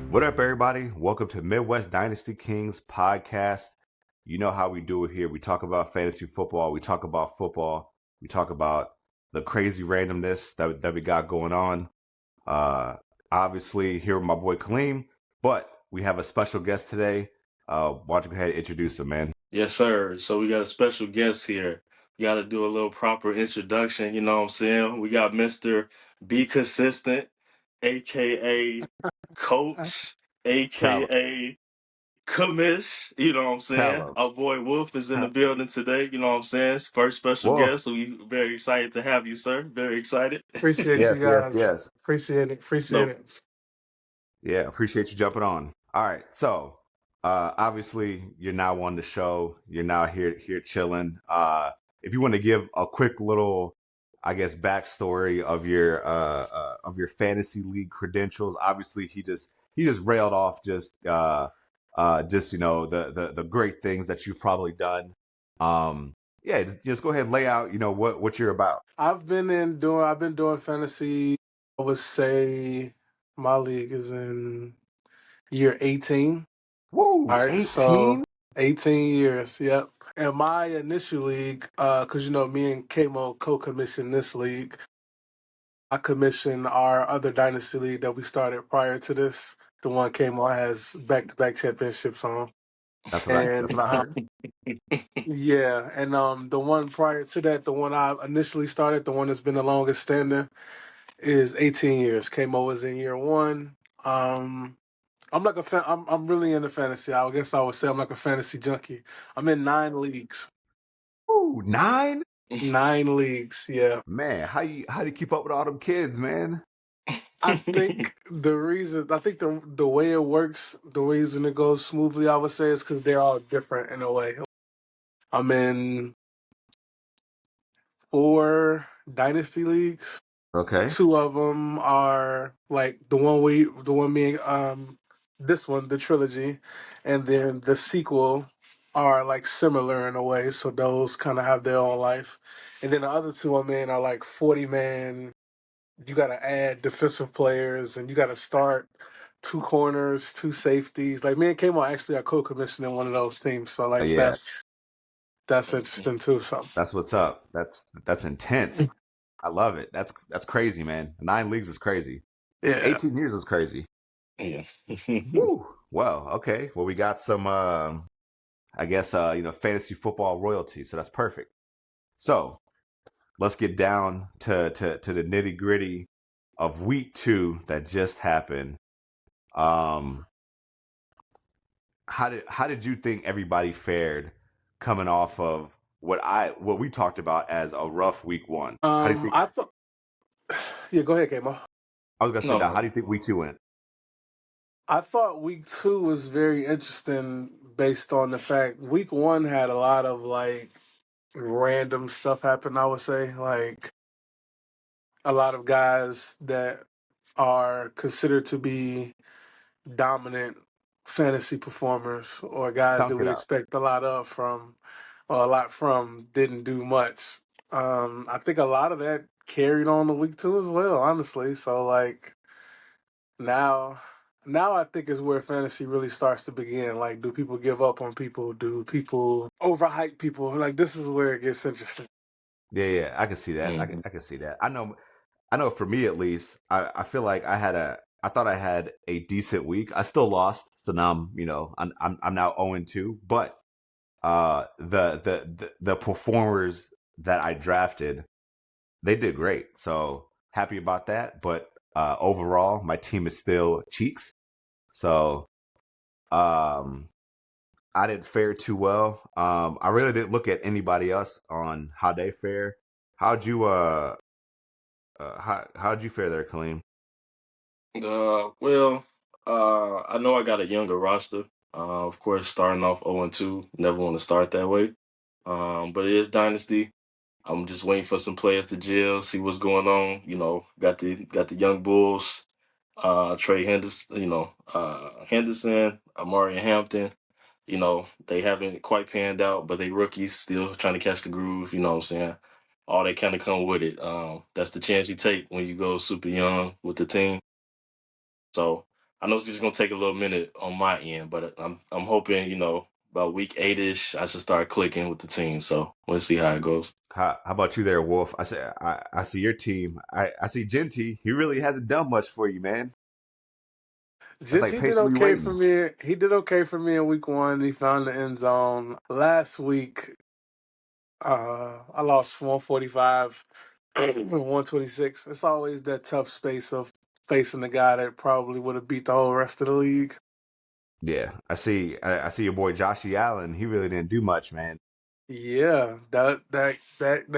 What up, everybody? Welcome to Midwest Dynasty Kings podcast. You know how we do it here. We talk about fantasy football. We talk about football. We talk about the crazy randomness that we got going on. Obviously, here with my boy Kaleem, but we have a special guest today. Why don't you go ahead and introduce him, man? Yes, sir. So we got a special guest here. We got to do a little proper introduction. You know what I'm saying? We got Mr. Be Consistent, aka Coach, Tell him. aka Commish. You know what I'm Tell saying? him. Our boy Wolf is in the building today. You know what I'm saying? First special Wolf. guest. So we very excited to have you, sir. Very excited. Appreciate you Yes, yes, guys. yes. Appreciate it. Appreciate No. it. Yeah, appreciate you jumping on. All right, so obviously you're now on the show. You're now here chilling. If you want to give a quick little, I guess, backstory of your fantasy league credentials. Obviously, he just railed off just the great things that you've probably done. Yeah, just go ahead and lay out what you're about. I've been doing fantasy. I would say my league is in year 18. Woo, All right, so 18. 18 years. Yep. And my initial league, because me and Kamo co-commissioned this league. I commissioned our other dynasty league that we started prior to this. The one Kamo has back-to-back championships on. That's what And I heard. yeah, and the one prior to that, the one I initially started, the one that's been the longest standing, is 18 years. KMO was in year one. I'm like a fan. I'm really into fantasy. I guess I would say I'm like a fantasy junkie. I'm in 9 leagues. Ooh, 9. 9 leagues. Yeah. Man, how do you keep up with all them kids, man? I think the way it works, the reason it goes smoothly, I would say, is because they're all different in a way. I'm in 4 dynasty leagues. Okay. 2 of them are like the one me, this one, the trilogy, and then the sequel are like similar in a way. So those kind of have their own life. And then the other 2 I'm in are like 40-man. You got to add defensive players, and you got to start 2 corners, 2 safeties. Like me and Kamo actually are co-commissioning one of those teams. So like Yeah, that's interesting too. So that's what's up. That's intense. I love it. That's crazy, man. 9 leagues is crazy. yeah. 18 years is crazy. Yeah. Woo. Well, okay. Well, we got some I guess fantasy football royalty, so that's perfect. So, let's get down to the nitty-gritty of week 2 that just happened. How did you think everybody fared coming off of what we talked about as a rough week 1? How do you think? I thought. Yeah, go ahead, Kamo. I was gonna say, No, now, how no. do you think week 2 went? I thought week 2 was very interesting based on the fact week 1 had a lot of like random stuff happen, I would say. Like a lot of guys that are considered to be dominant fantasy performers or guys that Talk it we out. expect a lot from didn't do much. I think a lot of that carried on to week 2 as well, honestly. So like now I think is where fantasy really starts to begin. Like, do people give up on people? Do people overhype people? Like, this is where it gets interesting. Yeah, I can see that. Mhm. I can see that. I know for me at least, I feel like I thought I had a decent week. I still lost, so now I'm now 0-2. But the performers that I drafted, they did great. So happy about that. But overall, my team is still cheeks. So um, I didn't fare too well. I really didn't look at anybody else on how they fare. How'd you how'd you fare there, Kaleem? Well, I know I got a younger roster. Of course, starting off 0-2, never want to start that way. But it is Dynasty. I'm just waiting for some players to gel, see what's going on. Got the young Bulls, Trey Henderson, Henderson, Amari and Hampton. They haven't quite panned out, but they rookies still trying to catch the groove. You know what I'm saying? all that kind of come with it. That's the chance you take when you go super young with the team. So I know it's just gonna take a little minute on my end, but I'm hoping about week 8-ish I should start clicking with the team. So we'll see how it goes. How about you there, Wolf? I see your team. I see Genty. He really hasn't done much for you, man. That's like He did patiently okay for waiting. me. He did okay for me in week 1. He found the end zone. Last week, I lost 145, 126. It's always that tough space of facing the guy that probably would have beat the whole rest of the league. Yeah, I see your boy Joshy Allen. He really didn't do much, man. Yeah, that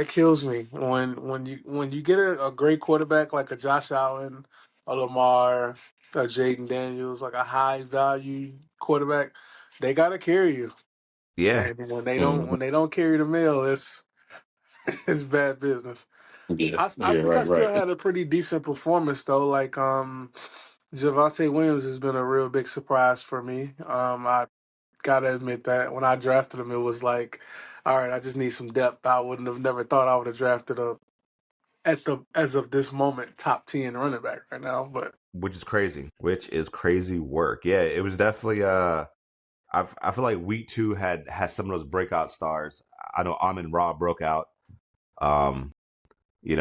kills me when you get a great quarterback like a Josh Allen, a Lamar, a Jaden Daniels, like a high value quarterback, they gotta carry you. Yeah, And Mhm. when they don't carry the mail, it's it's bad business. Yeah, I yeah, think I right, still right. had a pretty decent performance though. Like Javonte Williams has been a real big surprise for me. I gotta admit that when I drafted him, it was like, all right, I just need some depth. I wouldn't have never thought I would have drafted a at the as of this moment top 10 running back right now. But which is crazy. Which is crazy work. Yeah, it was definitely. I feel like week 2 had some of those breakout stars. I know Amon Ra broke out. Um, he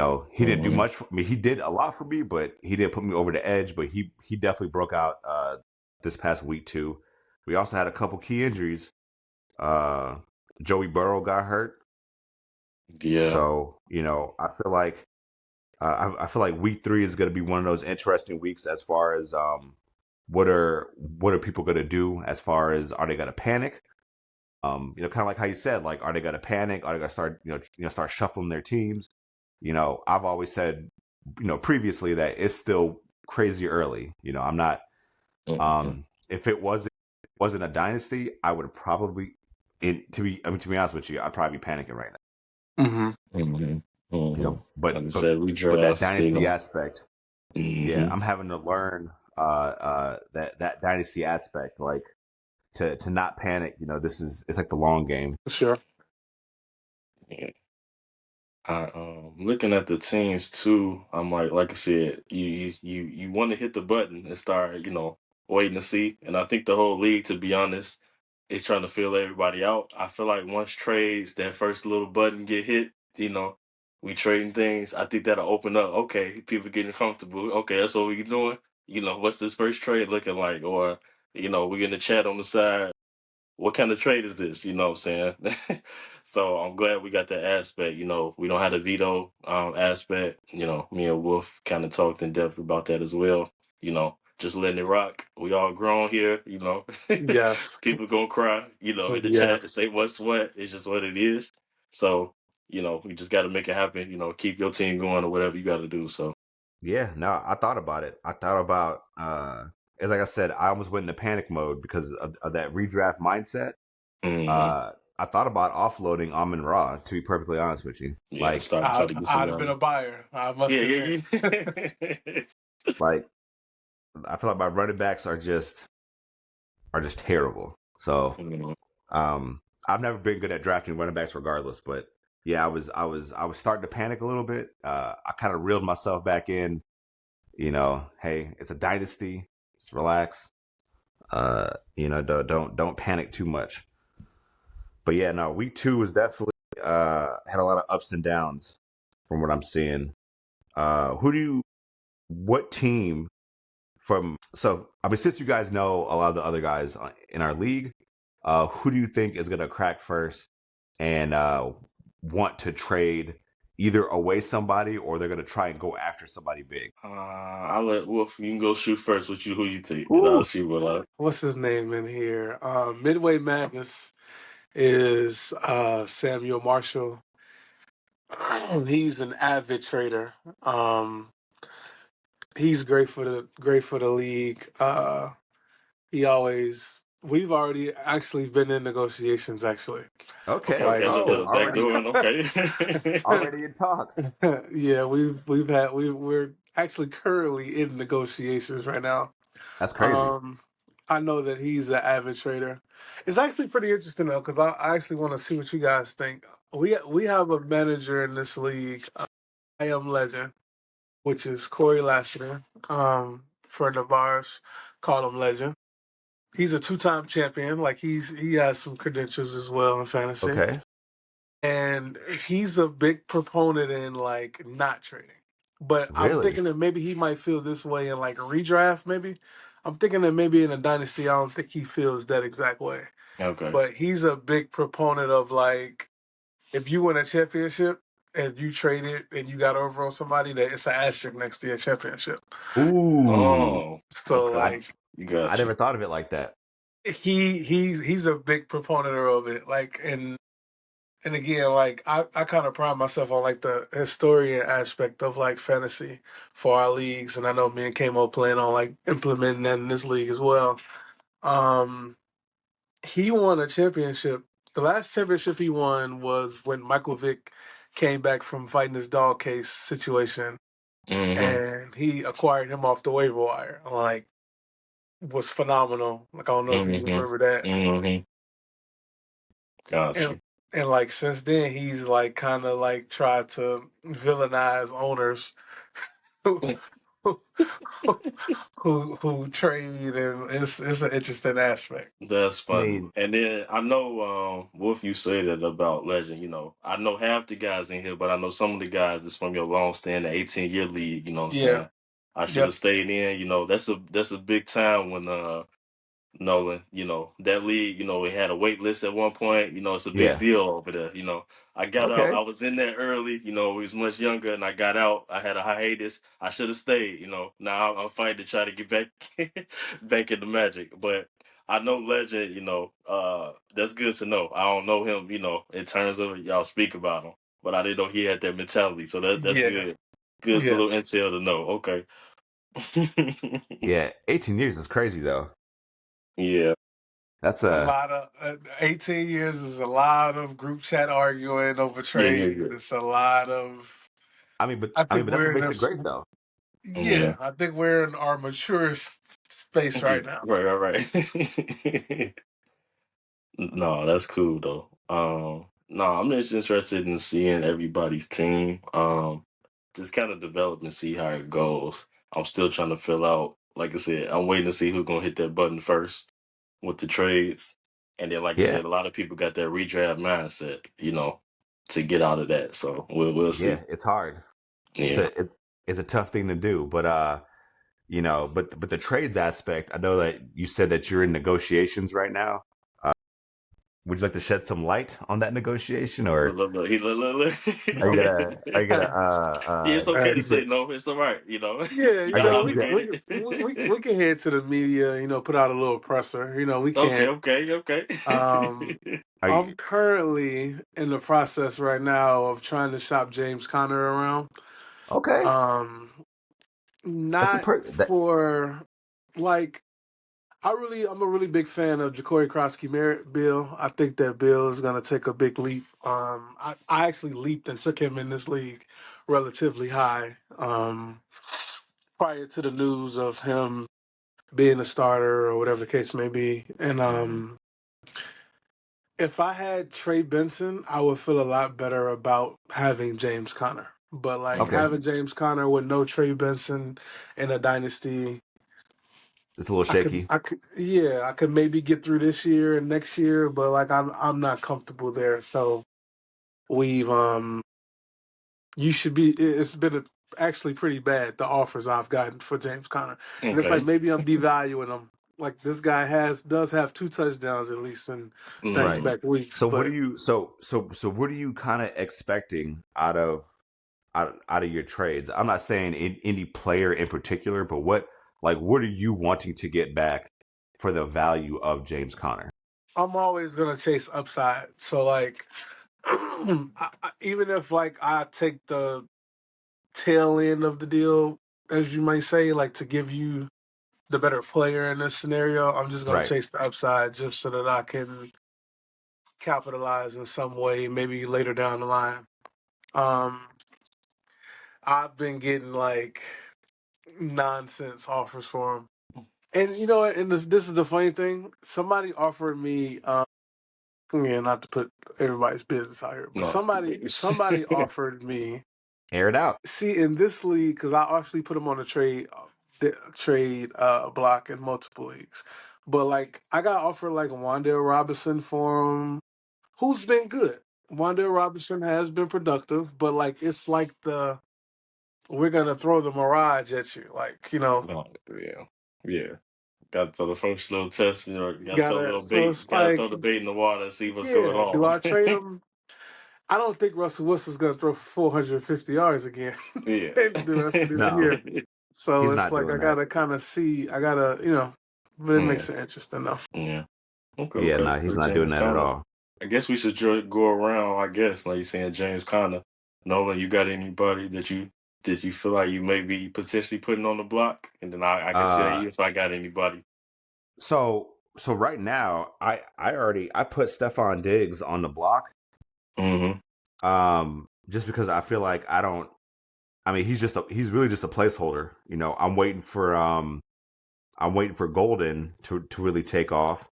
didn't do Hmm. much for me. He did a lot for me, but he didn't put me over the edge. But he definitely broke out this past week 2. We also had a couple key injuries. Uh, Joey Burrow got hurt, Yeah. so I feel like I feel like week 3 is going to be one of those interesting weeks as far as what are people going to do as far as are they going to panic? Kind of like how you said, like are they going to panic? Are they going to start start shuffling their teams? I've always said previously that it's still crazy early. I'm not. Hmm. If it wasn't a dynasty, I would probably to be honest with you, I'd probably be panicking right now. hmm Hmm. Hmm. But Like I but said, we but that draft big dynasty on. aspect, yeah, Hmm. I'm having to learn that dynasty aspect, like to not panic. It's like the long game. sure, Yeah. Looking at the teams too, I'm like I said, you want to hit the button and start, waiting to see. And I think the whole league, to be honest, is trying to fill everybody out. I feel like once trades, that first little button get hit, we trading things. I think that'll open up. Okay, people getting comfortable. Okay, that's what we doing. What's this first trade looking like? Or, we getting the chat on the side. What kind of trade is this? You know what I'm saying? So I'm glad we got that aspect. We don't have the veto aspect. Me and Wolf kind of talked in depth about that as well. Just letting it rock. We all grown here. yes, People gonna cry. In the yeah, chat to say what's what. It's just what it is. So we just got to make it happen. Keep your team going or whatever you got to do. So. Yeah, no, I thought about it. I thought about as like I said, I almost went into panic mode because of that redraft mindset. Hmm. Uh, I thought about offloading Amon Ra. To be perfectly honest with you, Yeah, start try to get some I'd have been money. a buyer. I must Yeah, admit. yeah. like I feel like my running backs are just terrible. So Mhm. I've never been good at drafting running backs regardless, but yeah, I was starting to panic a little bit. I kind of reeled myself back in. Hey, it's a dynasty. Just relax. Don't panic too much. But yeah, no, week 2 was definitely had a lot of ups and downs from what I'm seeing. What team so I mean, since you guys know a lot of the other guys in our league, who do you think is gonna crack first and want to trade either away somebody or they're gonna try and go after somebody big? I'll let Wolf. You can go shoot first. Who you think, and I'll Ooh, see what I. What's his name in here? Midway Madness is Samuel Marshall. He's an avid trader. Um, he's great for the league. He always we've already actually been in negotiations actually. Okay, okay. okay, Like a Oh, little back already door. Okay. already in talks. yeah, we're actually currently in negotiations right now. That's crazy. Um, I know that he's an avid trader. It's actually pretty interesting though, because I actually want to see what you guys think. we have a manager in this league. I am Legend, which is Corey Lassiter. Friend of ours, call him Legend. He's a two-time champion. Like he has some credentials as well in fantasy, Okay. and he's a big proponent in like not trading. But I'm Really? thinking that maybe he might feel this way in like a redraft. Maybe I'm thinking that maybe in a dynasty, I don't think he feels that exact way. Okay. But he's a big proponent of like if you win a championship and you trade it and you got over on somebody, that it's an asterisk next to your championship. Ooh. Oh, So okay. I like I Got you. never thought of it like that. he's a big proponent of it. Like and again, like I kind of pride myself on like the historian aspect of like fantasy for our leagues, and I know me and Kamo plan on like implementing that in this league as well. Um, he won a championship. The last championship he won was when Michael Vick came back from fighting his dog case situation, Mm-hmm. and he acquired him off the waiver wire. Like, was phenomenal. Like, I don't know if you Mm-hmm. remember that. Mm-hmm. Got And you. and like since then, he's like kind of like tried to villainize owners who who trade, and it's an interesting aspect. That's I funny. mean, And then I know, Wolf, you say that about Legend. I know half the guys in here, but I know some of the guys is from your long standing 18-year league. You know what I'm Yeah, saying? I should yep, have stayed in. That's a big time when Nolan, that league, it had a wait list at one point. It's a big yeah. deal over there. I got out, Okay. I was in there early, we was much younger and I got out. I had a hiatus. I should have stayed, Now I'm fighting to try to get back back in the Magic. But I know Legend, that's good to know. I don't know him, in terms of y'all speak about him. But I didn't know he had that mentality. So that's yeah, good. Good yeah. little intel to know. Okay. Yeah. 18 years is crazy though. Yeah. That's A a. lot of 18 years is a lot of group chat arguing over Yeah, yeah, trades. yeah. It's a lot of. I mean, but I I mean, think but that's we're what in makes it this. great though. Yeah, Yeah. I think we're in our mature space right now. Right, right, right. No, that's cool though. No, I'm just interested in seeing everybody's team. Just kind of develop and see how it goes. I'm still trying to fill out. Like I said, I'm waiting to see who's gonna hit that button first with the trades. And then, like I Yeah. said, a lot of people got that redraft mindset, to get out of that. So we'll Yeah. see. It's hard. It's Yeah. a tough thing to do, but but the trades aspect. I know that you said that you're in negotiations right now. Uh, would you like to shed some light on that negotiation, or Look, look. are you gonna Yeah, it's okay to keep say it? no. It's all right. Yeah, You Are you got gonna keep it? we obligated. we can head to the media, put out a little presser. We Okay, can't. okay. Um, Are I'm you currently in the process right now of trying to shop James Conner around. okay? Um, That's a not that. for like I'm a really big fan of Ja'Cory Krosky Merritt Bill. I think that Bill is gonna take a big leap. I actually leaped and took him in this league relatively high. Prior to the news of him being a starter or whatever the case may be. And Mhm. if I had Trey Benson, I would feel a lot better about having James Conner. But like Okay, Mhm. having James Conner with no Trey Benson in a dynasty, it's a little shaky. yeah, I could maybe get through this year and next year, but like I'm not comfortable there. So we've you should be. It's been actually pretty bad the offers I've gotten for James Conner, and it's like Okay. maybe I'm devaluing him. Like this guy does have two touchdowns at least in back to Right. Mm-hmm. back weeks, So what are but you so what are you kind of expecting out of your trades? I'm not saying any player in particular, but what are you wanting to get back for the value of James Conner? I'm always gonna chase upside. So like, even if like I take the tail end of the deal, as you might say, like to give you the better player in this scenario, I'm just gonna Right. chase the upside just so that I can capitalize in some way, maybe later down the line. Um, I've been getting like nonsense offers for him, and you know, what, and this is the funny thing. Somebody offered me Yeah, not to put everybody's business out here, but No, it's the biggest. somebody offered me. Air it out. See, in this league, because I actually put him on the trade block in multiple leagues, but like I got offered like Wan'Dale Robinson for him, who's been good. Wan'Dale Robinson has been productive, but like it's like we're gonna throw the mirage at you, like No, yeah. Got to throw the functional test. Got to throw a gotta. little So bait. it's Got to like, throw the bait in the water and see what's going yeah, do on. I trade him? I don't think Russell Wilson's gonna throw for 450 yards again Yeah. the rest of this No, year. So he's it's not like I doing that. gotta kind of see. I gotta, but it Yeah. makes it interesting though. Yeah. Okay. Yeah, Okay. no, he's So not doing James that at Conner. all. I guess we should go around. I guess like you saying James Conner. Nolan, you got anybody that you feel like you may be potentially putting on the block, and then I can tell Uh, you if I got anybody. so right now, I put Stephon Diggs on the block. Mm-hmm. Just because I feel like I don't. I mean, he's really just a placeholder. I'm waiting for Golden to really take off.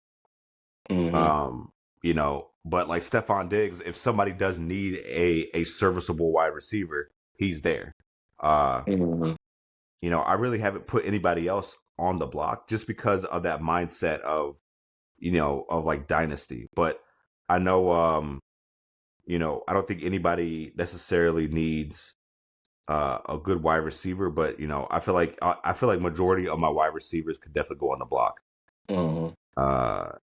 Mm-hmm. But like Stephon Diggs, if somebody does need a serviceable wide receiver, he's there. Mm-hmm. I really haven't put anybody else on the block just because of that mindset of like dynasty. But I know, I don't think anybody necessarily needs a good wide receiver, but I feel like majority of my wide receivers could definitely go on the block. Mm-hmm.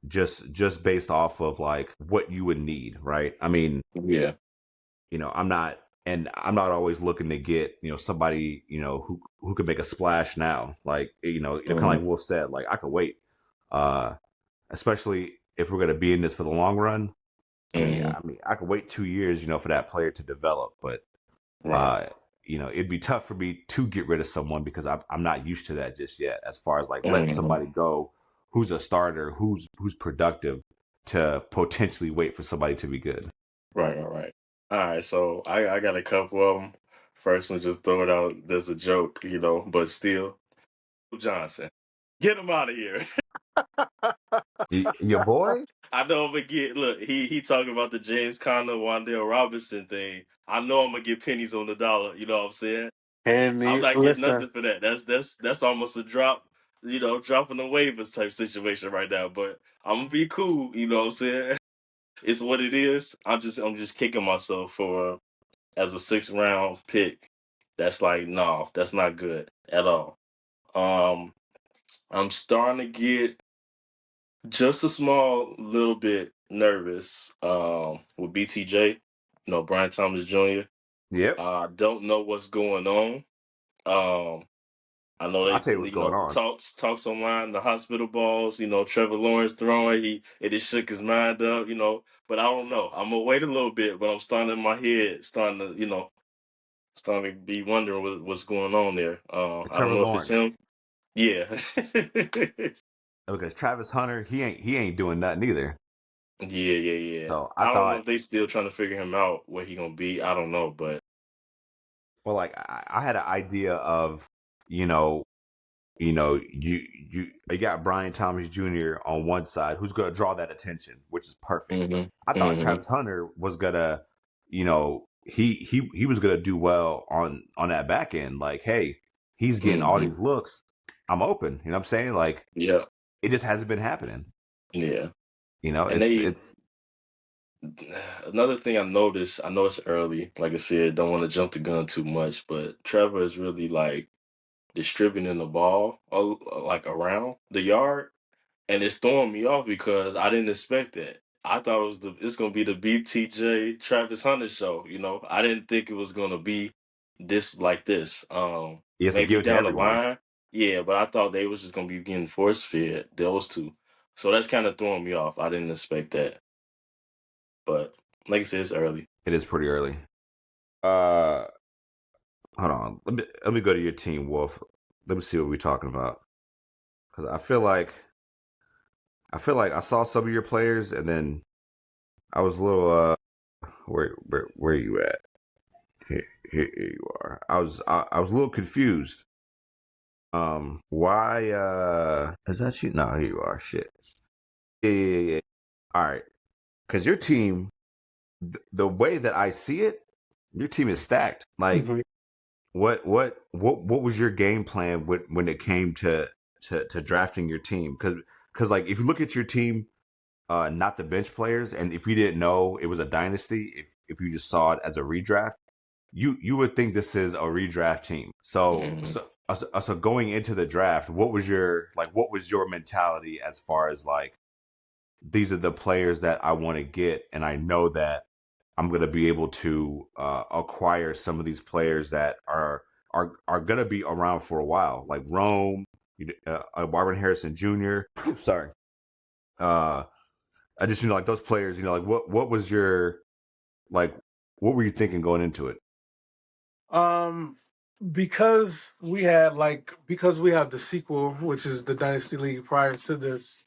Just based off of like what you would need, right? I mean, Yeah. I'm not always looking to get somebody who could make a splash now. Like kind of Mm-hmm. like Wolf said, like I could wait, especially if we're gonna be in this for the long run. Mm-hmm. I mean, I could wait 2 years, for that player to develop, but Right. it'd be tough for me to get rid of someone because I'm not used to that just yet. As far as like letting Mm-hmm. somebody go who's a starter, who's productive, to potentially wait for somebody to be good. Right. All right. So I got a couple of them. First one, just throw it out. There's a joke, but still, Johnson, get him out of here. Your boy? I know I'm gonna get. Look, he talking about the James Conner, Wan'Dale Robinson thing. I know I'm gonna get pennies on the dollar. You know what I'm saying? And I'm not getting listen, nothing for that. That's almost a drop. Dropping the waivers type situation right now. But I'm gonna be cool. You know what I'm saying? It's what it is. I'm just kicking myself for as a 6th-round pick. That's like no, that's not good at all. Um, I'm starting to get just a small little bit nervous with BTJ, Brian Thomas Jr. Yep. I don't know what's going on. Um, I know I'll they, tell you what's going on. talks online, the hospital balls, Trevor Lawrence throwing, it just shook his mind up, but I don't know. I'm gonna wait a little bit, but I'm starting in my head, starting to be wondering what's going on there. I don't Trevor know if it's Lawrence, him. Yeah. because Travis Hunter, he ain't doing nothing either. Yeah. So I I don't know thought, if they still trying to figure him out, where he gonna be. I don't know, but well, like I had an idea of, you know, you got Brian Thomas Jr. on one side who's going to draw that attention, which is perfect. I thought hmm Travis Hunter was gonna, he was gonna do well on that back end. Like, hey, he's getting all hmm these looks. I'm open. You know what I'm saying? Like, yeah, it just hasn't been happening. yeah. And It's they it's another thing I noticed. I know it's early, like I said, don't want to jump the gun too much, but Trevor is really like distributing the ball like around the yard. And it's throwing me off because I didn't expect that. I thought it's gonna be the BTJ Travis Hunter show. I didn't think it was gonna be this. he has to Maybe give it to down the everyone. line, yeah, but I thought they was just gonna be getting force fed those two. So that's kind of throwing me off. I didn't expect that, but like I said, it's early. It is pretty early. Uh, Hold on. Let me go to your team, Wolf. Let me see what we're talking about. Because I feel like I saw some of your players, and then I was a little where are you at? Here you are. I was a little confused. Why is that you? No, here you are. Shit. Yeah. All right. because your team, the way that I see it, your team is stacked. Like, Mhm. what was your game plan when it came to drafting your team? Because like if you look at your team, not the bench players, and if you didn't know it was a dynasty, if you just saw it as a redraft, you would think this is a redraft team. So Mm-hmm. so going into the draft, what was your mentality as far as like these are the players that I want to get, and I know that I'm going to be able to acquire some of these players that are going to be around for a while, like Rome, Marvin Harrison Jr. Sorry, uh, I just like those players. Like what was your like what were you thinking going into it? Um, because we have the sequel, which is the Dynasty League prior to this.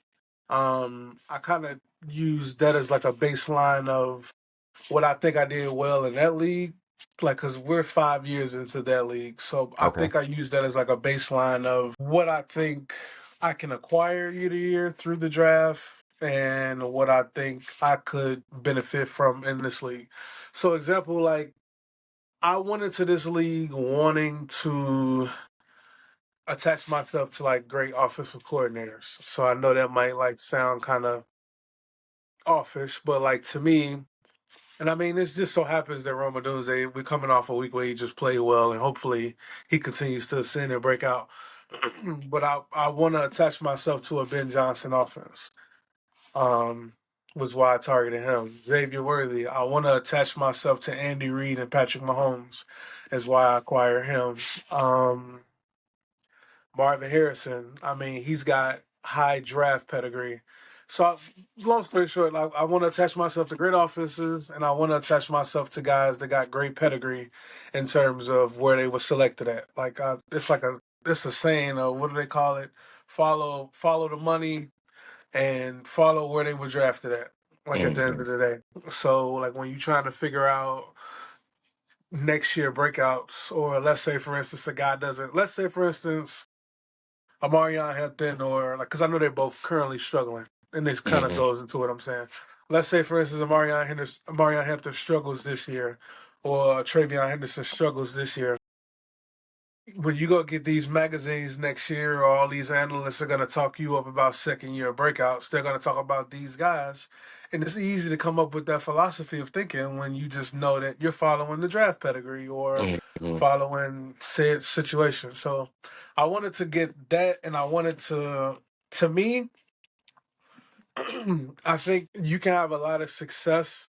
I kind of used that as like a baseline of what I think I did well in that league. Like, because we're 5 years into that league. So I Okay, think I use that as like a baseline of what I think I can acquire year to year through the draft and what I think I could benefit from in this league. So, example, like, I went into this league wanting to attach myself to like great offensive coordinators. So I know that might like sound kind of offish, but like to me, and I mean, this just so happens that Roma Dunze, we're coming off a week where he just played well, and hopefully he continues to ascend and break out. But I want to attach myself to a Ben Johnson offense. Was why I targeted him. Xavier Worthy. I want to attach myself to Andy Reid and Patrick Mahomes. Is why I acquire him. Um, Marvin Harrison. I mean, he's got high draft pedigree. So, long story short, I want to attach myself to great offenses, and I want to attach myself to guys that got great pedigree in terms of where they were selected at. Like, it's a saying. What do they call it? Follow the money and follow where they were drafted at. Like at the end Mm-hmm. of the day. So, like when you're trying to figure out next year breakouts, or let's say for instance a guy doesn't. Let's say for instance Amarion Hampton, or like, because I know they're both currently struggling, and this kind of Mm-hmm. goes into what I'm saying. Let's say, for instance, Amarion Hampton struggles this year, or Travion Henderson struggles this year. When you go get these magazines next year, all these analysts are going to talk you up about second year breakouts. They're going to talk about these guys. And it's easy to come up with that philosophy of thinking when you just know that you're following the draft pedigree or Mm-hmm. following said situation. So I wanted to get that, and I wanted to me, I think you can have a lot of success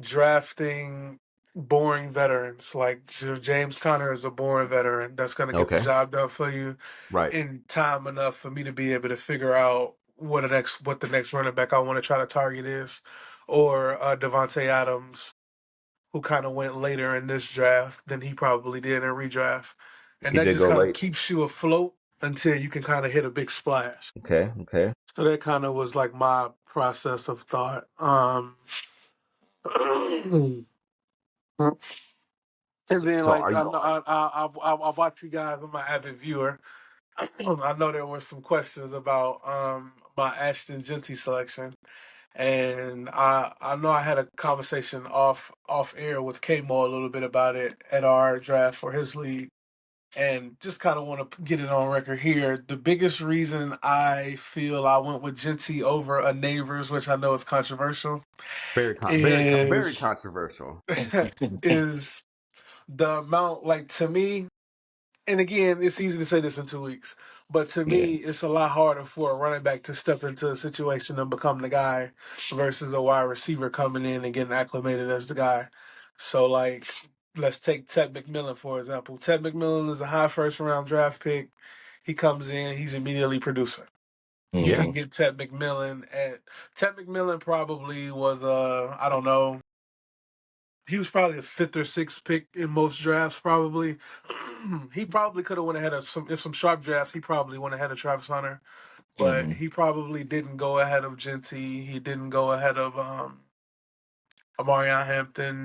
drafting boring veterans. Like James Conner is a boring veteran that's going to get the okay, job done for you right. in time enough for me to be able to figure out what the next running back I want to try to target is, or Devontae Adams, who kind of went later in this draft than he probably did in redraft, and He that did just go kind of late. keeps you afloat until you can kind of hit a big splash. Okay, okay. So that kind of was like my process of thought. And then, So like, are you I watch you guys. I'm an avid viewer. I know there were some questions about my Ashton Genty selection, and I know I had a conversation off air with K Mo a little bit about it at our draft for his league, and just kind of want to get it on record here. The biggest reason I feel I went with Genty over a Neighbors, which I know is controversial, very is controversial? is the amount, like, to me. And again, it's easy to say this in 2 weeks, but to Yeah. me, it's a lot harder for a running back to step into a situation and become the guy versus a wide receiver coming in and getting acclimated as the guy. So, like, let's take Ted McMillan, for example. Ted McMillan is a high first round draft pick. He comes in, he's immediately producing. You Yeah, can Mm-hmm. get Ted McMillan probably was, I don't know, he was probably a fifth or sixth pick in most drafts. Probably, he probably could have went ahead of some sharp drafts. He probably went ahead of Travis Hunter, but Mm-hmm. he probably didn't go ahead of Genty. He didn't go ahead of Amarion Hampton,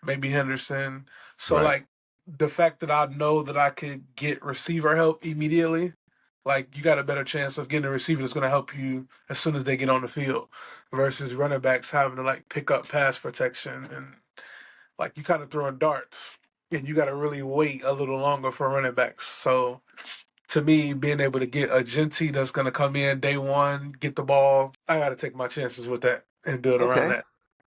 maybe Henderson. So right. like the fact that I know that I could get receiver help immediately Like, you got a better chance of getting a receiver that's going to help you as soon as they get on the field versus running backs having to, like, pick up pass protection. And, like, you kind of throwing darts. And you got to really wait a little longer for running backs. So, to me, being able to get a Genty that's going to come in day one, get the ball, I got to take my chances with that and build around Okay.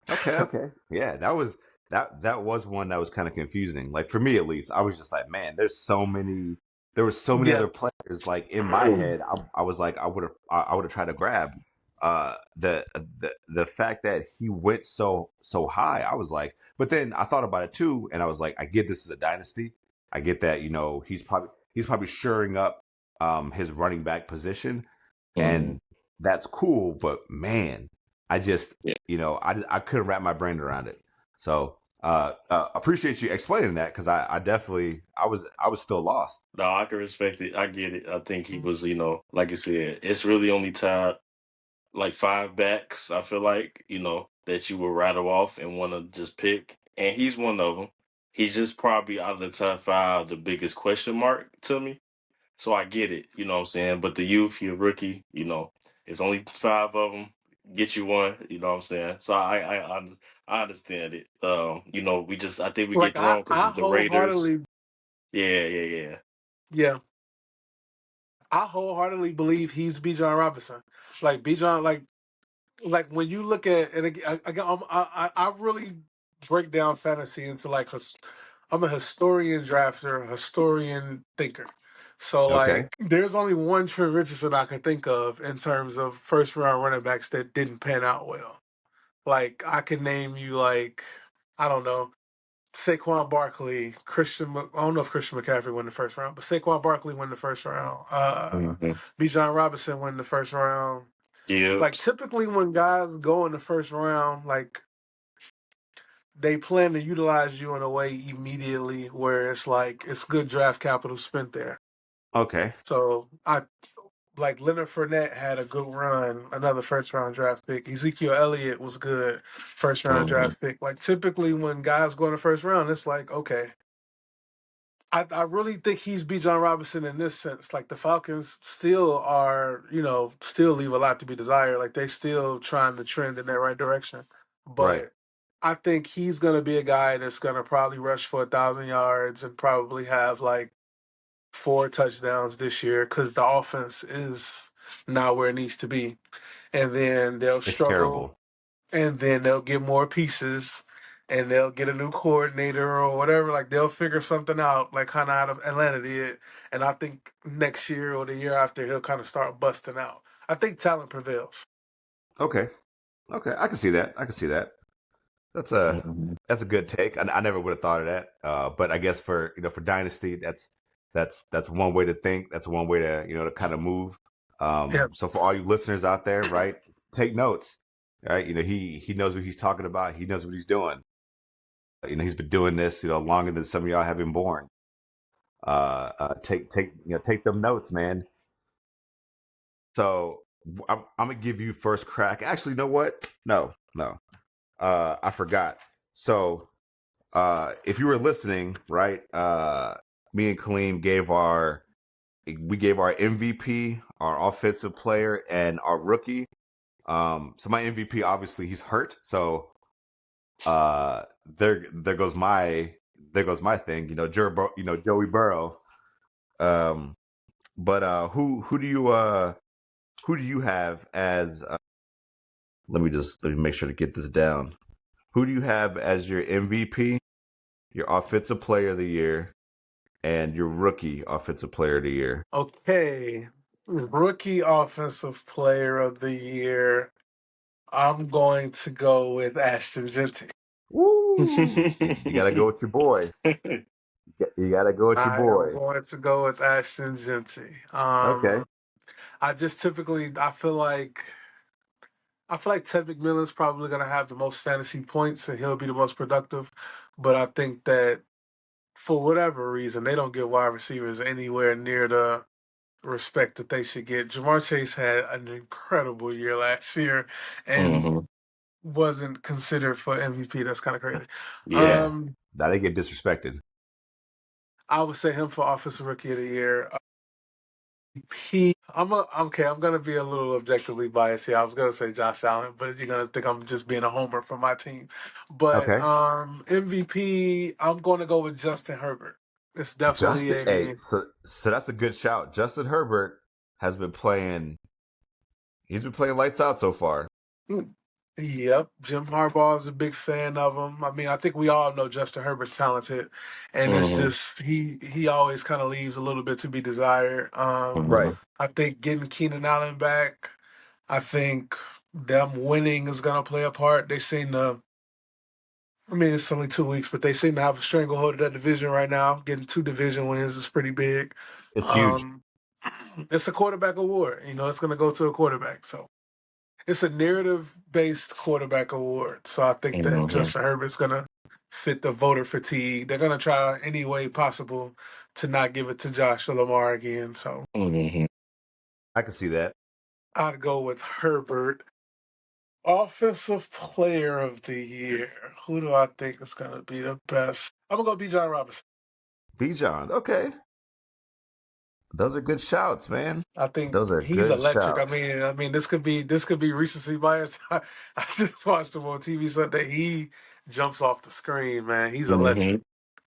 that. Okay. Yeah, that was one that was kind of confusing. Like for me at least, I was just like, man, there were so many Yeah. other players. Like in my head, I was like, I would have tried to grab. The fact that he went so high, I was like, but then I thought about it too, and I was like, I get this is a dynasty. I get that, he's probably shoring up his running back position, and that's cool. But man, I just Yeah. I couldn't wrap my brain around it. So appreciate you explaining that because I definitely I was still lost. No, I can respect it. I get it. I think he was, like you said, it's really only tied like 5 backs, I feel like, that you will rattle off and want to just pick. And he's one of them. He's just probably out of the top 5 the biggest question mark to me. So I get it, you know what I'm saying? But the youth, you're a rookie, it's only 5 of them. Get you one, you know what I'm saying? So I understand it. I think we get Like, thrown because I it's the Raiders. wholeheartedly, Yeah. I wholeheartedly believe he's Bijan Robinson. Like, Bijan, like when you look at, and again, I really break down fantasy into like, I'm a historian drafter, a historian thinker. So Okay. like, there's only one Trent Richardson I can think of in terms of first round running backs that didn't pan out well. Like, I can name you like, I don't know, Saquon Barkley, I don't know if Christian McCaffrey won the first round, but Saquon Barkley won the first round. hmm Bijan Robinson won the first round. Like, Gibbs. typically when guys go in the first round, like, they plan to utilize you in a way immediately where it's like it's good draft capital spent there. Okay. So I like Leonard Fournette had a good run, another first round draft pick. Ezekiel Elliott was good, first round hmm draft pick. Like, typically when guys go in the first round, it's like, okay. I really think he's Bijan Robinson in this sense. Like, the Falcons still are, still leave a lot to be desired. Like, they still trying to trend in that right direction. Right. But I think he's gonna be a guy that's gonna probably rush for 1,000 yards and probably have like 4 touchdowns this year because the offense is not where it needs to be. And then they'll It's struggle, terrible. and then they'll get more pieces, and they'll get a new coordinator or whatever. Like, they'll figure something out, like kind of out of Atlanta did. And I think next year or the year after, he'll kind of start busting out. I think talent prevails. Okay. Okay. I can see that. That's a hmm that's a good take. I never would have thought of that. But I guess for dynasty, that's one way to think. That's one way to kind of move. Yeah. So for all you listeners out there, right, take notes. Right, he knows what he's talking about. He knows what he's doing. He's been doing this longer than some of y'all have been born. Take them notes, man. So I'm gonna give you first crack. Actually, you know what? No. I forgot. So if you were listening, right? Me and Kaleem gave our MVP, our offensive player, and our rookie. So my MVP, obviously, he's hurt. So there goes my thing. Joey Burrow. But who do you have as? Let me make sure to get this down. Who do you have as your MVP, your offensive player of the year, and your rookie offensive player of the year? Okay. Rookie offensive player of the year. I'm going to go with Ashton Genty. Woo! You gotta go with your boy. You gotta go with your I am boy. going to go with Ashton Genty. Okay. I just typically I feel like Ted McMillan's probably going to have the most fantasy points and he'll be the most productive. But I think that for whatever reason, they don't give wide receivers anywhere near the respect that they should get. Jamar Chase had an incredible year last year and hmm wasn't considered for MVP. That's kind of crazy. Yeah. That they get disrespected. I would say him for Offensive Rookie of the Year. I'm gonna be a little objectively biased here. I was gonna say Josh Allen, but you're gonna think I'm just being a homer for my team. But Okay. MVP, I'm gonna go with Justin Herbert. It's definitely Justin, hey, a so that's a good shout. Justin Herbert has been playing. He's been playing lights out so far. Yep. Jim Harbaugh is a big fan of him. I mean, I think we all know Justin Herbert's talented, and it's Mm-hmm. just he always kind of leaves a little bit to be desired. Mm-hmm. Right. I think getting Keenan Allen back, I think them winning is gonna play a part. They seem to. I mean, it's only 2 weeks, but they seem to have a stranglehold of that division right now. Getting 2 division wins is pretty big. It's huge. Um, it's a quarterback award. It's going to go to a quarterback. So it's a narrative-based quarterback award. So I think that Mm-hmm. Justin Herbert's going to fit the voter fatigue. They're going to try any way possible to not give it to Josh or Lamar again. So Mm-hmm. I can see that. I'd go with Herbert. Offensive Player of the Year. Who do I think is going to be the best? I'm going to go Bijan Robinson. Bijan. Okay. Those are good shouts, man. I think Those are he's good electric. shouts. I mean, this could be recency bias. I just watched him on TV Sunday. He jumps off the screen, man. He's Mm-hmm. electric.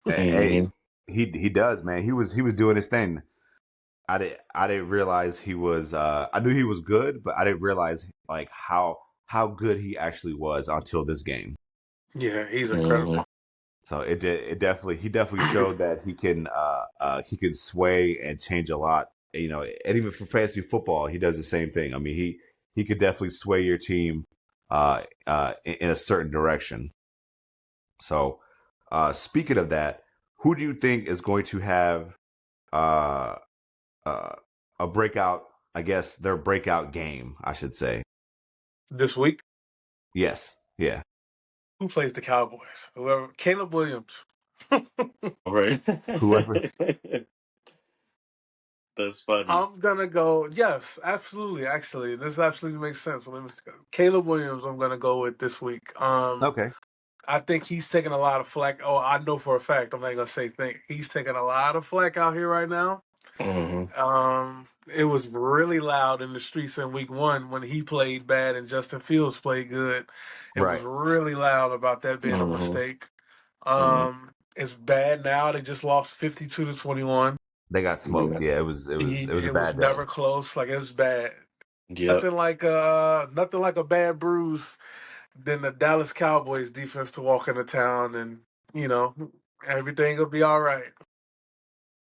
Hey, he does, man. He was doing his thing. I didn't realize he was. I knew he was good, but I didn't realize like how good he actually was until this game. Yeah, he's Mm-hmm. incredible. So he definitely showed that he can sway and change a lot. And even for fantasy football, he does the same thing. I mean, he could definitely sway your team in a certain direction. So, speaking of that, who do you think is going to have uh, uh, a breakout? I guess their breakout game, I should say. This week, Yes, yeah. who plays the Cowboys? Whoever. Caleb Williams. Right. Whoever. That's funny. I'm gonna go. Yes, absolutely. Actually, this absolutely makes sense. Caleb Williams. I'm gonna go with this week. Okay. I think he's taking a lot of flack. Oh, I know for a fact. I'm not gonna say think. He's taking a lot of flack out here right now. Mm-hmm. It was really loud in the streets in week 1 when he played bad and Justin Fields played good. It was Right. really loud about that being a Mm-hmm. mistake. Mm-hmm. It's bad now. They just lost 52-21. They got smoked. Yeah. Yeah, it was a It was bad day. never close. Like it was bad. Yep. Nothing like a bad bruise than the Dallas Cowboys defense to walk into town and you know everything will be all right.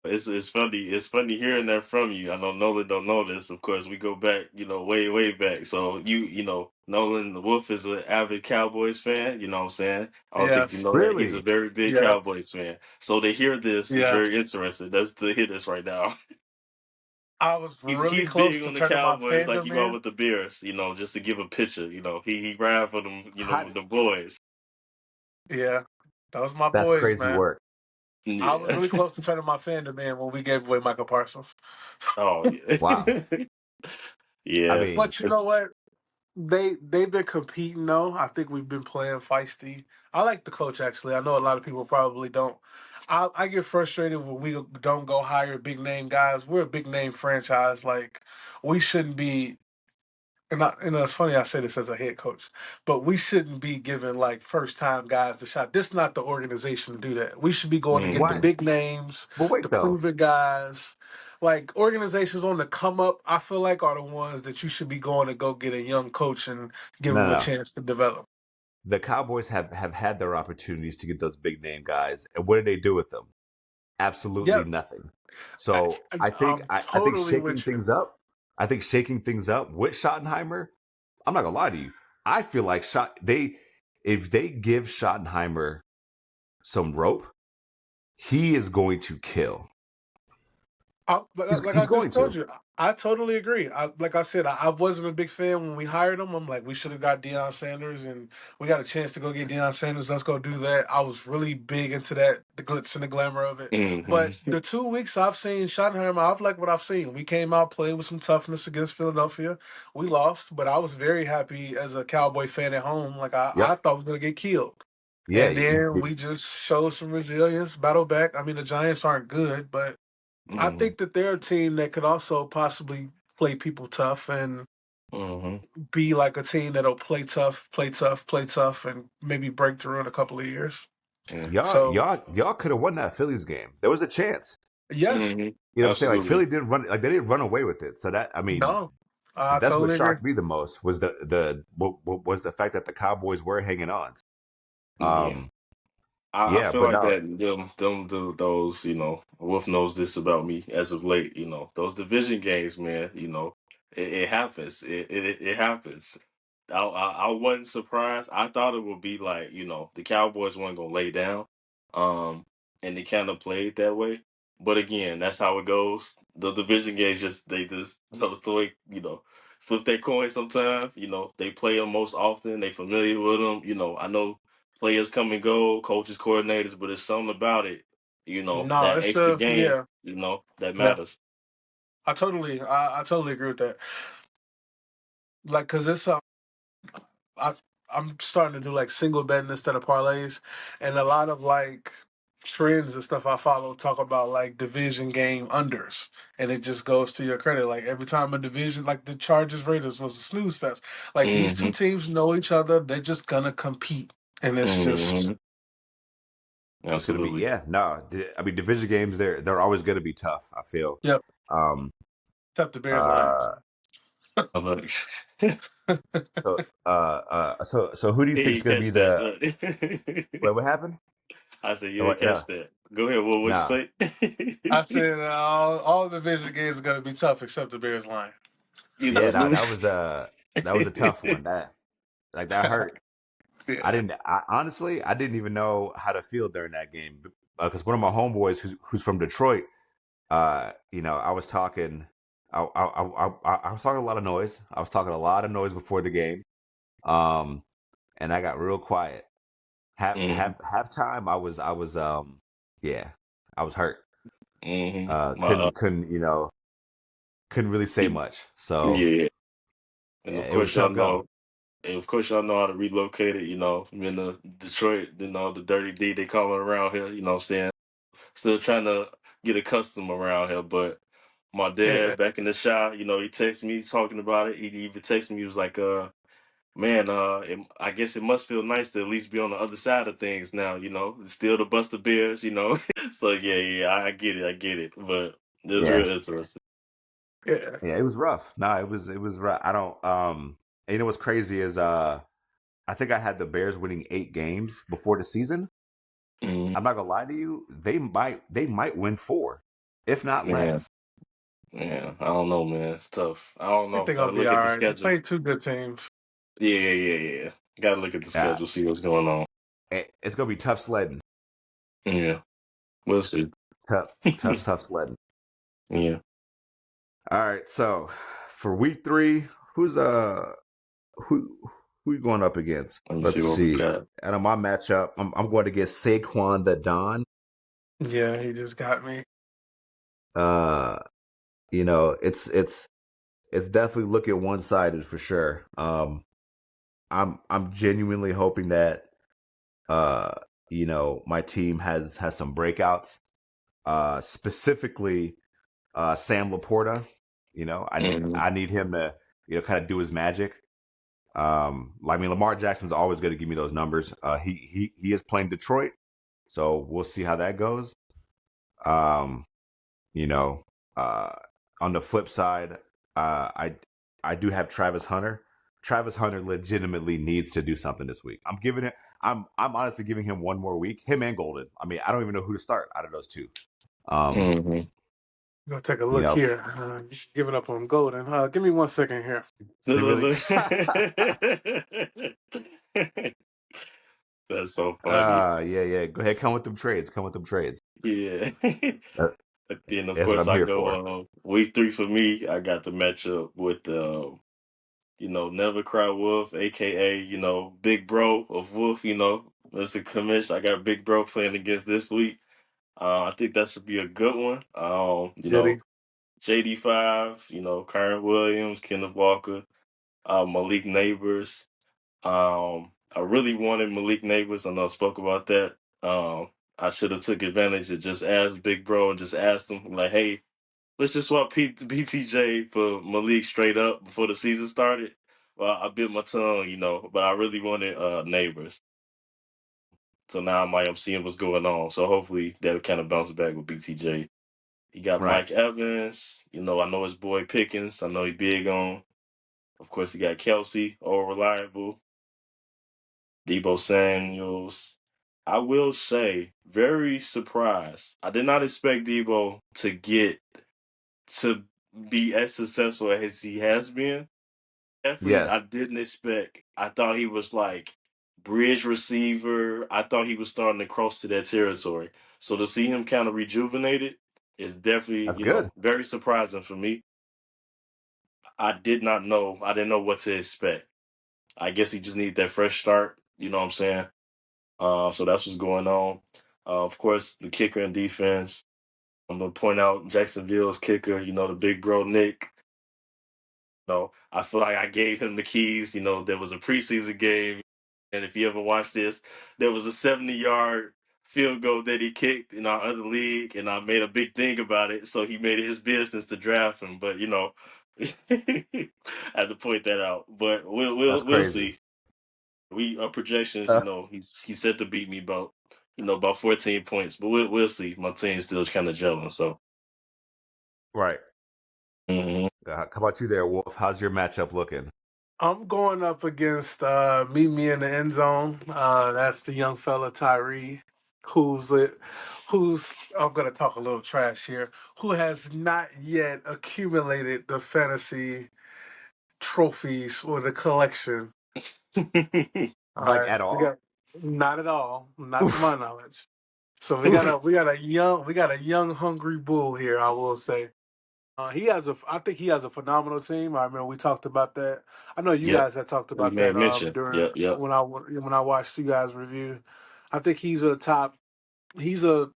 It's funny. It's funny hearing that from you. I know Nolan don't know this. Of course, we go back, way back. So Nolan the Wolf is an avid Cowboys fan. You know what I'm saying? I don't think you Yes. know that he's a Really? very big Yeah. Cowboys fan. So to hear this is Yeah. very interesting. That's to hear this right now. I was He's really he's close big to on the turning my Cowboys like fandom you are in. with the Bears. Just to give a picture. He ran for them. How, The boys. Yeah. That was my that's boys, crazy man. work. I was Yeah. really close to turning my fandom in when we gave away Michael Parsons. Oh yeah. Wow. I Yeah. mean, But you know what? They've been competing though. I think we've been playing feisty. I like the coach actually. I know a lot of people probably don't. I get frustrated when we don't go hire big name guys. We're a big name franchise. Like we shouldn't be. And it's funny I say this as a head coach, but we shouldn't be giving like first time guys the shot. This is not the organization to do that. We should be going to get the Mhm. why? big names, But the wait though. proven guys. Like organizations on the come up, I feel like are the ones that you should be going to go get a young coach and give No, him no, a no. chance to develop. The Cowboys have had their opportunities to get those big name guys, and what did they do with them? Absolutely Yep, nothing. I, So I think I'm I think totally shaking with you. things up. I think shaking things up with Schottenheimer. I'm not gonna lie to you. I feel like if they give Schottenheimer some rope, he is going to kill. Like I He's going just told to. you, I totally agree. Like I said, I wasn't a big fan when we hired him. I'm like, we should have got Deion Sanders, and we got a chance to go get Deion Sanders. Let's go do that. I was really big into that, the glitz and the glamour of it. But Mhm. the 2 weeks I've seen Schottenheimer, I've liked what I've seen. We came out, played with some toughness against Philadelphia. We lost, but I was very happy as a Cowboy fan at home. Like I Yep. thought we was gonna get killed. Yeah. And then we just showed some resilience, battle back. I mean, the Giants aren't good, but I Mm-hmm. think that they're a team that could also possibly play people tough and Mm-hmm. be like a team that'll play tough, play tough, play tough, and maybe break through in a couple of years. Yeah. So Y'all could have won that Phillies game. There was a chance. yes, Mm-hmm. You know what I'm saying? Like Absolutely. Philly didn't run, like they didn't run away with it. So that, I mean, no, I that's what totally agree. shocked me the most was was the fact that the Cowboys were hanging on. Yeah. Um, I yeah, feel but like no, that those, Wolf knows this about me as of late, those division games, man, it happens. It happens. I wasn't surprised. I thought it would be like, the Cowboys weren't gonna lay down. Um, and they kind of played that way. But again, that's how it goes. The division games they just the way, flip their coin sometimes. They play them most often. They familiar with them. I know players come and go, coaches, coordinators, but there's something about it, No, that it's extra game, yeah, that yeah. matters. I totally agree with that. Like, cause it's I I'm starting to do like single betting instead of parlays, and a lot of like trends and stuff I follow talk about like division game unders, and it just goes to your credit. Like every time a division, like the Chargers Raiders was a snooze fest. Like these two Mm-hmm. teams know each other; they're just gonna compete, and it's just Mm-hmm. it's gonna be Absolutely. I mean, division games they're always gonna be tough. I feel. yep. Um, Except the Bears Lions. uh, Oh, look. so who do you He think is ain't gonna be catch that. the? Look. What happened? I said you Oh, ain't no, catch that. Go ahead. What would you no. say? I said all division games are gonna be tough except the Bears Lions. Yeah, no, Let that was a tough me. one. That hurt. Yeah. Honestly, I didn't even know how to feel during that game because one of my homeboys who's from Detroit, I was talking, I was talking a lot of noise. I was talking a lot of noise before the game, um, and I got real quiet. Mm-hmm. Halftime, yeah, I was hurt. Mm-hmm. Couldn't really say much. So Yeah. And yeah, of it was a course, y'all tough go. know. And of course, y'all know how to relocate it. I'm in the Detroit, the Dirty D they call it around here. You know what I'm saying? Still trying to get accustomed around here. But my Yeah. dad back in the shop, he texted me talking about it. He even texted me. He was like, man, I guess it must feel nice to at least be on the other side of things now. Still the Buster Bears. So yeah, I get it, But it's Yeah, real interesting. Yeah. yeah, it was rough. No, it was rough. I don't. And you know what's crazy is I think I had the Bears winning 8 games before the season. Mm, I'm not gonna lie to you. They might win 4, if not man, less. man, I don't know, man. It's tough. I don't I think know. they're Got to gonna be look all at the right. They schedule. played two good teams. Yeah. Got to look at the Yeah, schedule, see what's going on. it's gonna be tough sledding. Yeah, we'll see. Tough sledding. Yeah, All right, so for week 3, who who you going up against? let me see Let's what we see. got. And on my matchup, I'm going to get Saquon the Don. Yeah, he just got me. Uh, it's definitely looking one sided for sure. I'm genuinely hoping that uh my team has some breakouts. Specifically Sam Laporta. Mm-hmm. I need him to kind of do his magic. I mean, Lamar Jackson's always going to give me those numbers. He is playing Detroit, so we'll see how that goes. Um, you know, uh, on the flip side, I do have Travis Hunter. Travis Hunter legitimately needs to do something this week. I'm honestly giving him one more week. Him and Golden. I mean, I don't even know who to start out of those two. Um, Mm-hmm. Gonna take a you look know, here. Giving up on Golden. Give me 1 second here. they really. That's so funny. Yeah. Go ahead, come with them trades. Come with them trades. Yeah. Uh, And then of That's what course I'm I here for. go week 3 for me. I got the matchup with Never Cry Wolf, aka, Big Bro of Wolf, Mr. Commish. I got Big Bro playing against this week. I think that should be a good one. Did JD5, Kyron Williams, Kenneth Walker, Malik Neighbors. I really wanted Malik Neighbors. I know I spoke about that. I should have took advantage and just asked Big Bro and just asked him like, "Hey, let's just swap BTJ for Malik straight up before the season started." Well, I bit my tongue, but I really wanted neighbors. So now I'm seeing what's going on. So hopefully that'll kind of bounce back with BTJ. He got Right. Mike Evans. I know his boy Pickens. I know he big on. Of course, he got Kelsey, all reliable. Debo Samuels. I will say, very surprised. I did not expect Debo to be as successful as he has been. Definitely, I Yes. didn't expect. I thought he was like bridge receiver. I thought he was starting to cross to that territory. So to see him kind of rejuvenated is definitely, That's good. very surprising for me. I did not know. I didn't know what to expect. I guess he just needed that fresh start. You know what I'm saying? So that's what's going on. Of course, the kicker and defense. I'm gonna point out Jacksonville's kicker. The big bro Nick. I feel like I gave him the keys. There was a preseason game, and if you ever watched this, there was a 70-yard field goal that he kicked in our other league, and I made a big thing about it. So he made it his business to draft him. But I had to point that out. But we'll That's we'll we'll crazy. see. We projections. Uh, He's set to beat me about 14 points. But we'll see. My team's still kind of gelling. So. right. Mhm. How about you there, Wolf? How's your matchup looking? I'm going up against Meet Me in the End Zone. That's the young fella Tyree, who's it, who's I'm gonna talk a little trash here, who has not yet accumulated the fantasy trophies or the collection. All Like right, at we all? got not at all, not to my Oof. knowledge. So we got Oof. a young hungry bull here. I will say. I think he has a phenomenal team. I remember we talked about that. I know you Yep. guys had talked We about made that mention. during Yep. Yep. when I watched you guys review. I think he's a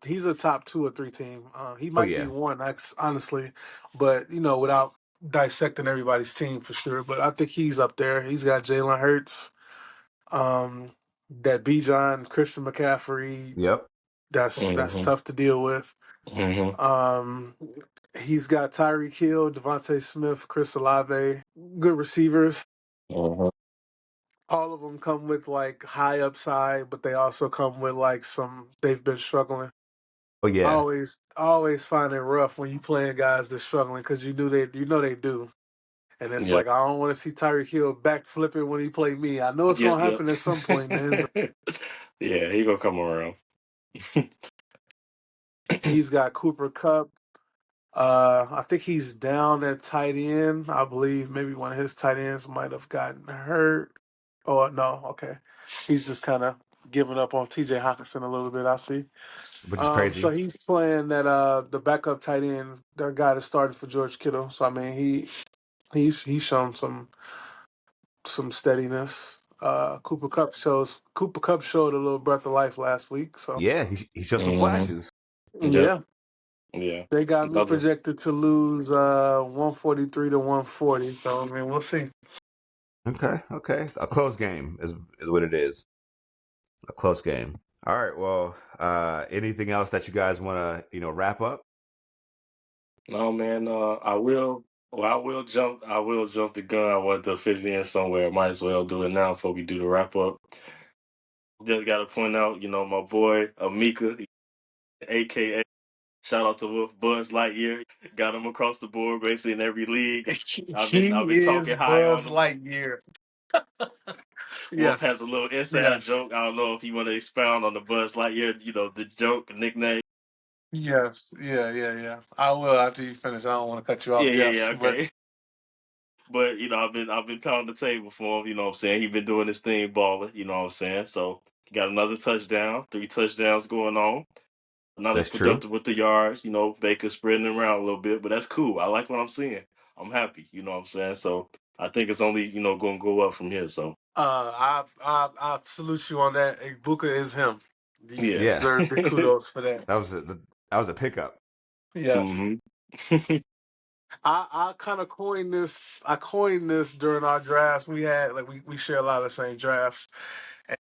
he's a top two or three team. He Oh might be yeah. one, honestly, but without dissecting everybody's team for sure. But I think he's up there. He's got Jalen Hurts, um, that Bijan, Christian McCaffrey. Yep. That's Mm-hmm. tough to deal with. Mm-hmm. Um, he's got Tyreek Hill, Devontae Smith, Chris Olave, good receivers. Mm-hmm. All of them come with like high upside, but they also come with like they've been struggling. Oh yeah. I always find it rough when you playing guys that's struggling because you know they do, and it's Yep. like I don't want to see Tyreek Hill back flipping when he play me. I know it's Yep. gonna Yep. happen at some point, man. But Yeah, he gonna come around. he's got Cooper Cup. I think he's down at tight end. I believe maybe one of his tight ends might have gotten hurt. Oh no, okay. He's just kind of giving up on TJ Hawkinson a little bit, I see. Which is So crazy. he's playing that the backup tight end, the guy that started for George Kittle. So I mean he's shown some steadiness. Cooper Cup showed a little breath of life last week. So Yeah, he showed some Mm-hmm. flashes. Yep. yeah. Yeah. They got me Another. projected to lose 143 to 140. So I mean we'll see. Okay, okay. A close game is what it is. A close game. All right. Well, anything else that you guys want to wrap up? No, man. I will. Well, I will jump. I will jump the gun. I want to fit it in somewhere. Might as well do it now before we do the wrap up. Just got to point out, my boy Amika, aka shout out to Wolf Buzz Lightyear. Got him across the board basically in every league. I've been He is talking high on Buzz him. Lightyear. Wolf has a Yes. little inside Yes. joke. I don't know if you want to expound on the Buzz Lightyear, the joke nickname. Yes. Yeah, yeah, yeah. I will after you finish. I don't want to cut you off. Yeah, yeah, yeah. Yes. But Okay. But I've been pounding the table for him. You know what I'm saying? He been doing his thing, balling. You know what I'm saying? So he got another touchdown, 3 touchdowns going on. Not as That's true. productive with the yards. Baker spreading around a little bit, but that's cool. I like what I'm seeing. I'm happy. You know what I'm saying? So I think it's only going to go up from here. So I salute you on that. Ibuka is him. You yeah. Yeah, deserve the kudos for that. that was a pickup. Yes. hmm I kind of coined this. I coined this during our drafts. We had like we share a lot of the same drafts. And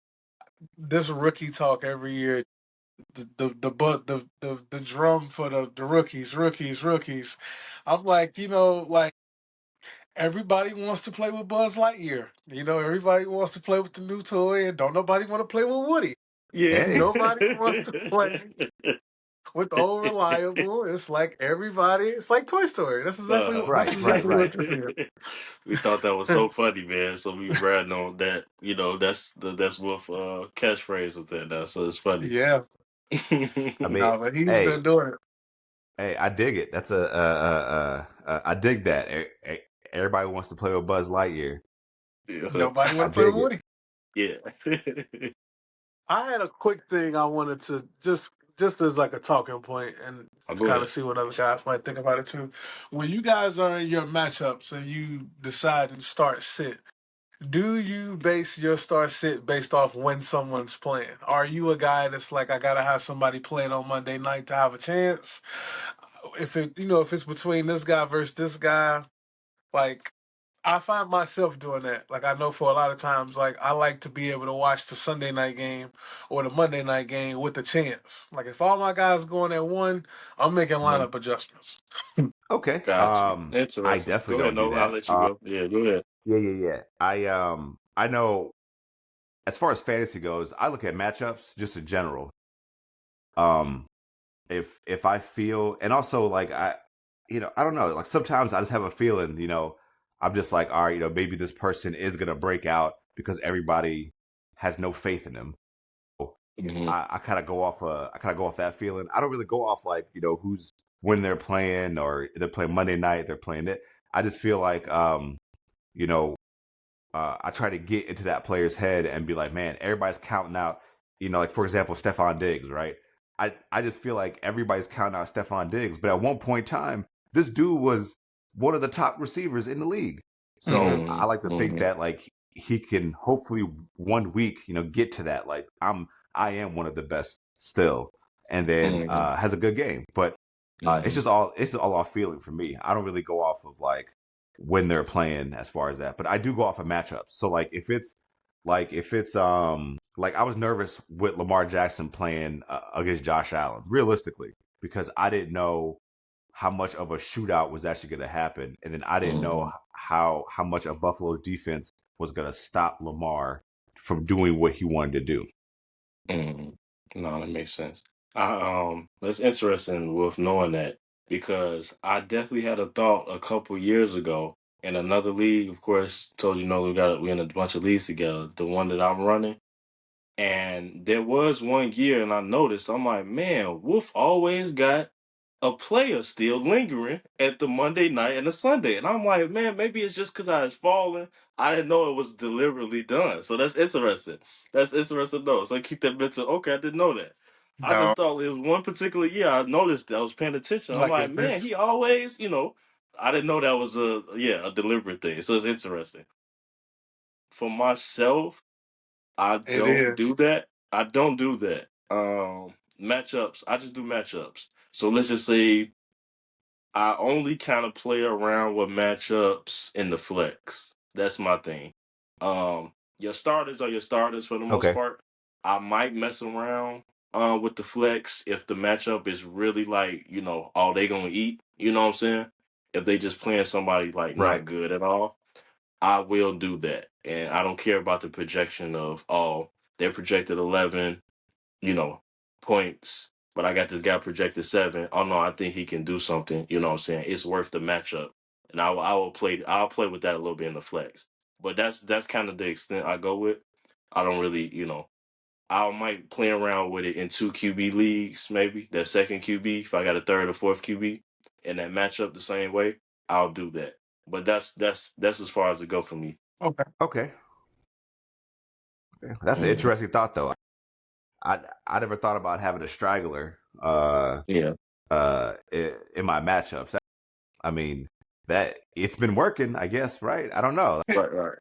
this rookie talk every year. the drum for the rookies. I'm like, like everybody wants to play with Buzz Lightyear. Everybody wants to play with the new toy, and don't nobody want to play with Woody. Yeah. Hey, Nobody wants to play with old reliable. It's like everybody. It's like Toy Story. That's exactly uh, that's exactly what this is. we thought that was so funny, man. So we ratting on that. That's Wolf catchphrase with that now. So it's funny. Yeah, I mean, no, but he's hey, been doing it. hey, I dig it. That's I dig that. Everybody wants to play with Buzz Lightyear. Yeah. Nobody I want to play with dig it. Woody. Yeah. I had a quick thing I wanted to just as like a talking point and I'll to go kind ahead. of see what other guys might think about it too. When you guys are in your matchups and you decide to start sit, do you base your start sit based off when someone's playing? Are you a guy that's like, I gotta have somebody playing on Monday night to have a chance? If it's between this guy versus this guy, like I find myself doing that. Like I know for a lot of times, like I like to be able to watch the Sunday night game or the Monday night game with a chance. Like if all my guys going at one, I'm making Uh-huh. lineup adjustments. Okay. Got you. I Interesting. definitely Go ahead, don't do Nova. I'll that. let you go. Yeah, go ahead. Yeah. I know as far as fantasy goes, I look at matchups just in general. Um, if I feel, and also like I don't know, like sometimes I just have a feeling, I'm just like, all right, maybe this person is gonna break out because everybody has no faith in them. Hmm. I kind of go off that feeling. I don't really go off like who's when they're playing or they're playing Monday night, they're playing it. I just feel like you know I try to get into that player's head and be like, man, everybody's counting out, like for example, Stephon Diggs, right? I just feel like everybody's counting out Stephon Diggs, but at one point in time, this dude was one of the top receivers in the league. So Mm-hmm. I like to think Hmm. that like he can hopefully one week, get to that. Like I am one of the best still, and then Hmm. has a good game. But Hmm. it's all off feeling for me. I don't really go off of like when they're playing as far as that. But I do go off of matchups. So like if it's like I was nervous with Lamar Jackson playing against Josh Allen, realistically, because I didn't know how much of a shootout was actually going to happen, and then I didn't know Hmm. how much of Buffalo's defense was going to stop Lamar from doing what he wanted to do. Hmm. No, that makes sense. That's interesting with knowing that because I definitely had a thought a couple years ago in another league. Of course, told you we in a bunch of leagues together. The one that I'm running. And there was one year, and I noticed, I'm like, man, Wolf always got a player still lingering at the Monday night and the Sunday. And I'm like, man, maybe it's just because I was falling. I didn't know it was deliberately done. So that's interesting. That's interesting to know. So keep that mental. Okay, I didn't know that. I No, just thought it was one particular year I noticed that I was paying attention. I'm like like, if man, it's he always, I didn't know that was a deliberate thing. So it's interesting. For myself, I it don't is do that. I don't do that. Matchups. I just do matchups. So let's just say I only kind of play around with matchups in the flex. That's my thing. Your starters are your starters for the most Okay. part. I might mess around with the flex if the matchup is really like, all they gonna eat. You know what I'm saying? If they just playing somebody like Right. not good at all. I will do that. And I don't care about the projection of, they're projected 11, you know, points, but I got this guy projected 7. Oh no, I think he can do something. You know what I'm saying? It's worth the matchup. And I'll play with that a little bit in the flex. But that's kind of the extent I go with. I don't really, I might play around with it in 2 QB leagues, maybe that second QB. If I got a third or fourth QB and that matchup the same way, I'll do that. But that's as far as it go for me. okay. Okay. That's an Mhm. interesting thought, though. I never thought about having a straggler Yeah. in my matchups. I mean, that it's been working, I guess, right? I don't know. Right, right.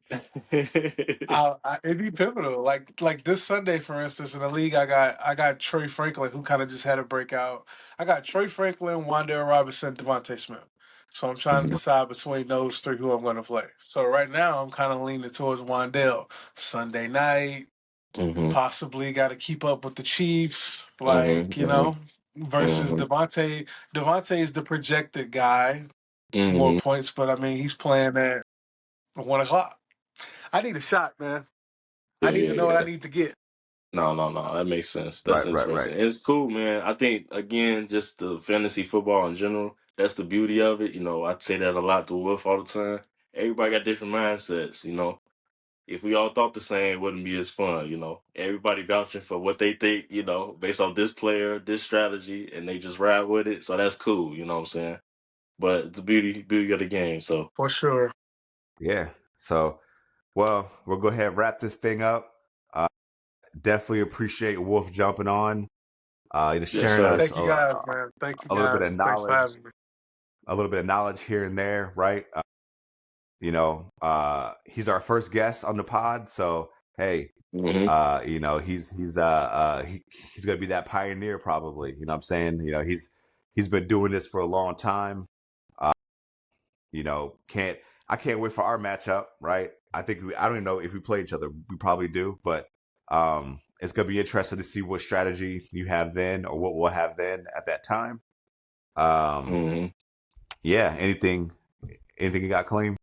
It'd be pivotal. Like this Sunday, for instance, in the league, I got Trey Franklin, who kind of just had a breakout. I got Trey Franklin, Wan'Dale Robinson, Devontae Smith. So I'm trying to Mhm. decide between those three who I'm going to play. So right now, I'm kind of leaning towards Wan'Dale. Sunday night. Mm-hmm. Possibly got to keep up with the Chiefs, like, Mm-hmm. Mm-hmm. versus Mm-hmm. Devontae. Devontae is the projected guy, more Mm-hmm. points, but I mean, he's playing at 1 o'clock. I need a shot, man. I Yeah, need to yeah, know what I yeah. need to get. No. That makes sense. That's Right. interesting. It's cool, man. I think again, just the fantasy football in general. That's the beauty of it. I say that a lot to Wolf all the time. Everybody got different mindsets. If we all thought the same, it wouldn't be as fun. Everybody vouching for what they think. Based off this player, this strategy, and they just ride with it. So that's cool. You know what I'm saying? But it's the beauty of the game. So For sure. Yeah. So, well, we'll go ahead and wrap this thing up. Definitely appreciate Wolf jumping on, yes, sharing sir. us Thank you guys, man. Thank you a little bit of guys. Thanks for knowledge, having me. here and there, right? He's our first guest on the pod, so hey, Mm-hmm. he's gonna be that pioneer probably. You know what I'm saying? He's been doing this for a long time. Uh, can't I can't wait for our matchup, right? I don't even know if we play each other. We probably do, but it's gonna be interesting to see what strategy you have then, or what we'll have then at that time. Um, Mm-hmm. yeah. Anything you got, Clean?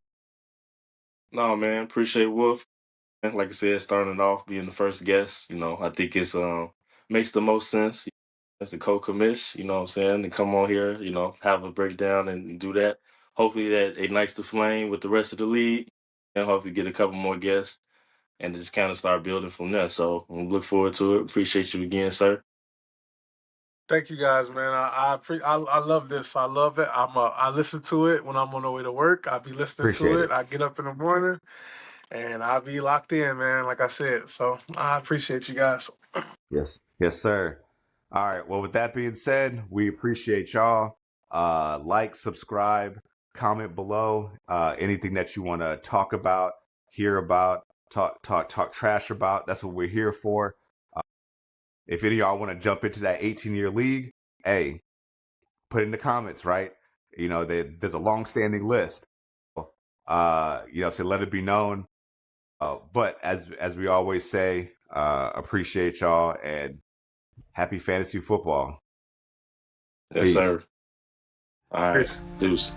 No, man. Appreciate Wolf. Like I said, starting off being the first guest, I think it's makes the most sense as a co-commish, you know what I'm saying, to come on here, have a breakdown and do that. Hopefully that ignites the flame with the rest of the league, and hopefully get a couple more guests and just kind of start building from there. So I look forward to it. Appreciate you again, sir. Thank you guys, man. I love this. I love it. I listen to it when I'm on the way to work. I'll be listening to Appreciate it. it. I get up in the morning and I'll be locked in, man. Like I said, so I appreciate you guys. Yes, sir. All right. Well, with that being said, we appreciate y'all. Like, subscribe, comment below. Anything that you want to talk about, hear about, talk trash about. That's what we're here for. If any of y'all want to jump into that 18-year league, hey, put in the comments, right? There's a long-standing list. So let it be known. But as we always say, appreciate y'all and happy fantasy football. Yes, Peace. sir. All right. Peace. Deuce.